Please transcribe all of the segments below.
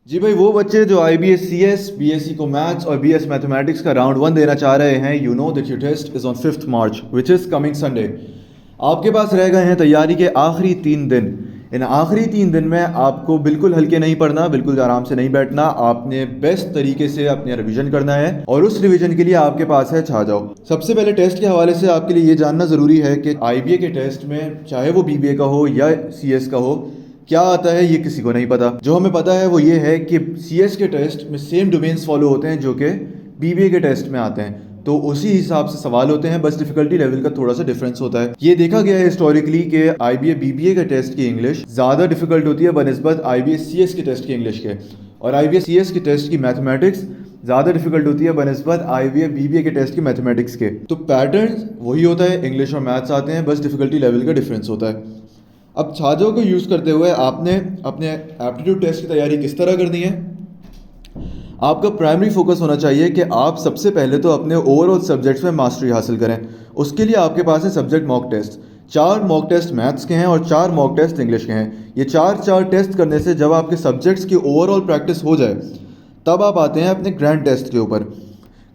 जी भाई, वो बच्चे जो IBS CS BSc को मैथ्स और BS मैथमेटिक्स का राउंड 1 देना चाह रहे हैं, you know that your test is on 5th March which is coming Sunday. आपके पास रह गए हैं तैयारी के आखिरी 3 दिन। इन आखिरी 3 दिन में आपको बिल्कुल हल्के नहीं पढ़ना, बिल्कुल आराम से नहीं बैठना। आपने बेस्ट तरीके से अपने रिवीजन करना है और उस रिवीजन के लिए आपके पास है छा जाओ। सबसे पहले टेस्ट के हवाले से आपके लिए ये जानना ज़रूरी है कि IBA के टेस्ट में, चाहे वो BBA का हो या CS का हो, क्या आता है ये किसी को नहीं पता। जो हमें पता है वो ये है कि CS के टेस्ट में सेम डोमेन्स फॉलो होते हैं जो कि BBA के टेस्ट में आते हैं, तो उसी हिसाब से सवाल होते हैं, बस डिफिकल्टी लेवल का थोड़ा सा डिफरेंस होता है। ये देखा गया है हिस्टोरिकली कि IBA BBA के टेस्ट की इंग्लिश ज़्यादा डिफिकल्ट होती है बनस्बत IBA CS के टेस्ट की इंग्लिश के, और IBA CS के टेस्ट की मैथमेटिक्स ज़्यादा डिफिकल्ट होती है बनस्बत IBA BBA के टेस्ट की मैथमेटिक्स के। तो पैटर्न वही होता है, इंग्लिश और मैथ्स आते हैं, बस डिफिकल्टी लेवल का डिफरेंस होता है। अब छाजों को यूज़ करते हुए आपने अपने एप्टीट्यूड टेस्ट की तैयारी किस तरह करनी है। आपका प्राइमरी फोकस होना चाहिए कि आप सबसे पहले तो अपने ओवरऑल सब्जेक्ट्स में मास्टरी हासिल करें। उसके लिए आपके पास है subject mock test. 4 mock test maths के हैं और 4 मॉक टेस्ट इंग्लिश के हैं। ये 4 टेस्ट करने से जब आपके सब्जेक्ट्स की ओवरऑल प्रैक्टिस हो जाए, तब आप आते हैं अपने ग्रैंड टेस्ट के ऊपर।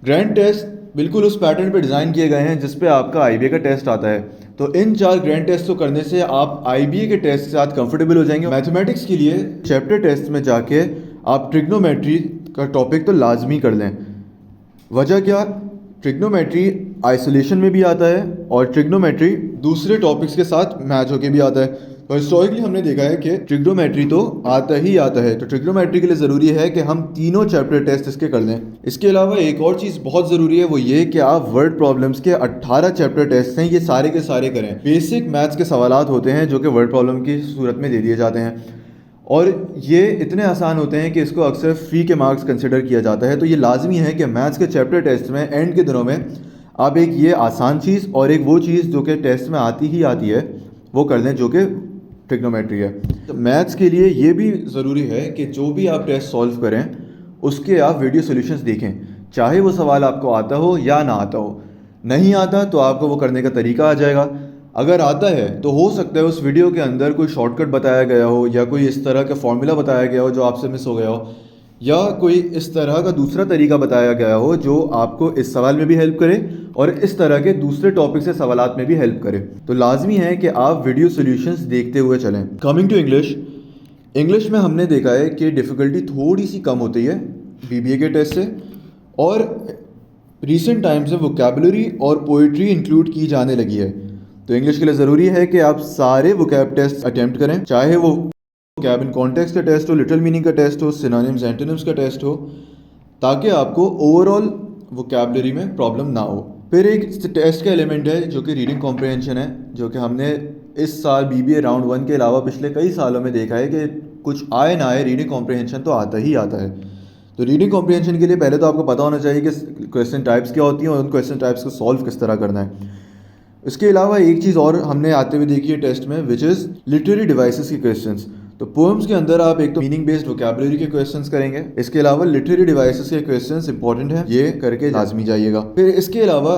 ग्रैंड टेस्ट बिल्कुल उस पैटर्न पे डिज़ाइन किए गए हैं जिस पे आपका IBA का टेस्ट आता है। तो इन 4 ग्रैंड टेस्ट को करने से आप IBA के टेस्ट के साथ कंफर्टेबल हो जाएंगे। मैथमेटिक्स के लिए चैप्टर टेस्ट में जाके आप ट्रिग्नोमेट्री का टॉपिक तो लाजमी कर लें। वजह क्या, ट्रिग्नोमेट्री आइसोलेशन में भी आता है और ट्रिग्नोमेट्री दूसरे टॉपिक्स के साथ मैच होके भी आता है। तो हिस्टोरिकली हमने देखा है कि ट्रिग्नोमेट्री तो आता ही आता है, तो ट्रिग्नोमेट्री के लिए ज़रूरी है कि हम तीनों चैप्टर टेस्ट इसके कर लें। इसके अलावा एक और चीज़ बहुत ज़रूरी है, वो ये कि आप वर्ड प्रॉब्लम्स के 18 चैप्टर टेस्ट हैं, ये सारे के सारे करें। बेसिक मैथ्स के सवालात होते हैं जो कि वर्ड प्रॉब्लम की सूरत में दे दिए जाते हैं, और ये इतने आसान होते हैं कि इसको अक्सर फ्री के मार्क्स कंसिडर किया जाता है। तो ये लाजमी है कि मैथ्स के चैप्टर टेस्ट में एंड के दिनों में आप एक ये आसान चीज़ और एक वो चीज़ जो कि टेस्ट में आती ही आती है वो कर लें, जो कि ट्रिग्नोमेट्री है। तो मैथ्स के लिए ये भी ज़रूरी है कि जो भी आप टेस्ट सॉल्व करें उसके आप वीडियो सॉल्यूशंस देखें, चाहे वो सवाल आपको आता हो या ना आता हो। नहीं आता तो आपको वो करने का तरीका आ जाएगा। अगर आता है तो हो सकता है उस वीडियो के अंदर कोई शॉर्टकट बताया गया हो या कोई इस तरह का फॉर्मूला बताया गया हो जो आपसे मिस हो गया हो, या कोई इस तरह का दूसरा तरीका बताया गया हो जो आपको इस सवाल में भी हेल्प करे और इस तरह के दूसरे टॉपिक से सवालात में भी हेल्प करे। तो लाजमी है कि आप वीडियो सॉल्यूशंस देखते हुए चलें। कमिंग टू इंग्लिश, इंग्लिश में हमने देखा है कि डिफ़िकल्टी थोड़ी सी कम होती है BBA के टेस्ट से, और रिसेंट टाइम्स में वोकैबुलरी और पोइट्री इंक्लूड की जाने लगी है। तो इंग्लिश के लिए ज़रूरी है कि आप सारे वोकैब टेस्ट अटैम्प्ट करें, चाहे वो वोकैब इन कॉन्टेक्स्ट का टेस्ट हो, लिटरल मीनिंग का टेस्ट हो, सिनोनिम्स एंटोनिम्स का टेस्ट हो, ताकि आपको ओवरऑल वोकैबुलरी में प्रॉब्लम ना हो। फिर एक टेस्ट का एलिमेंट है जो कि रीडिंग कॉम्प्रहेंशन है, जो कि हमने इस साल BBA राउंड 1 के अलावा पिछले कई सालों में देखा है कि कुछ आए ना आए रीडिंग कॉम्प्रहेंशन तो आता ही आता है। तो रीडिंग कॉम्प्रहेंशन के लिए पहले तो आपको पता होना चाहिए कि क्वेश्चन टाइप्स क्या होती हैं और उन क्वेश्चन टाइप्स को सॉल्व किस तरह करना है। इसके अलावा एक चीज़ और हमने आते हुए देखी है टेस्ट में, विच इज़ लिटरेरी डिवाइसेस के क्वेश्चंस। तो पोएम्स के अंदर आप एक तो मीनिंग बेस्ड वोकैबुलरी के क्वेश्चंस करेंगे, इसके अलावा लिटरेरी डिवाइसेस के क्वेश्चंस इंपॉर्टेंट हैं, ये करके लाजमी जाइएगा। फिर इसके अलावा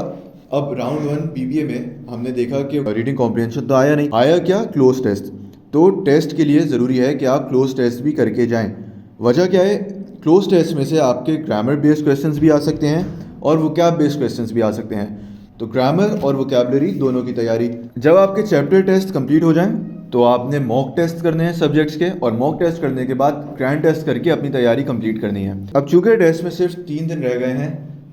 अब राउंड 1 BBA में हमने देखा कि रीडिंग कॉम्प्रहेंशन तो आया नहीं, आया क्या, क्लोज टेस्ट। तो टेस्ट के लिए ज़रूरी है कि आप क्लोज टेस्ट भी करके जाएँ। वजह क्या है, क्लोज टेस्ट में से आपके ग्रामर बेस्ड क्वेश्चंस भी आ सकते हैं और वोकैब बेस्ड क्वेश्चंस भी आ सकते हैं। तो ग्रामर और वोकैबुलरी दोनों की तैयारी। जब आपके चैप्टर टेस्ट कंप्लीट हो जाएं तो आपने मॉक टेस्ट करने हैं सब्जेक्ट्स के, और मॉक टेस्ट करने के बाद ग्रैंड टेस्ट करके अपनी तैयारी कंप्लीट करनी है। अब चूँकि टेस्ट में सिर्फ 3 दिन रह गए हैं,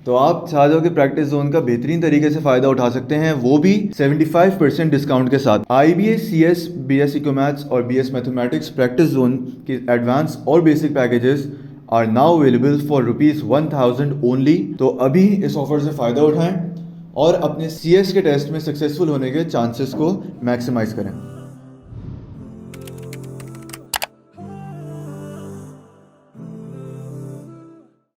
तो आप छाजों के प्रैक्टिस जोन का बेहतरीन तरीके से फ़ायदा उठा सकते हैं, वो भी 75% डिस्काउंट के साथ। IBA CS BS इकोमैथ्स और BS मैथमेटिक्स प्रैक्टिस जोन के एडवांस और basic packages are now available for ₹1000 only. तो अभी इस ऑफर से फ़ायदा उठाएं और अपने CS के टेस्ट में सक्सेसफुल होने के चांसेस को मैक्सिमाइज़ करें।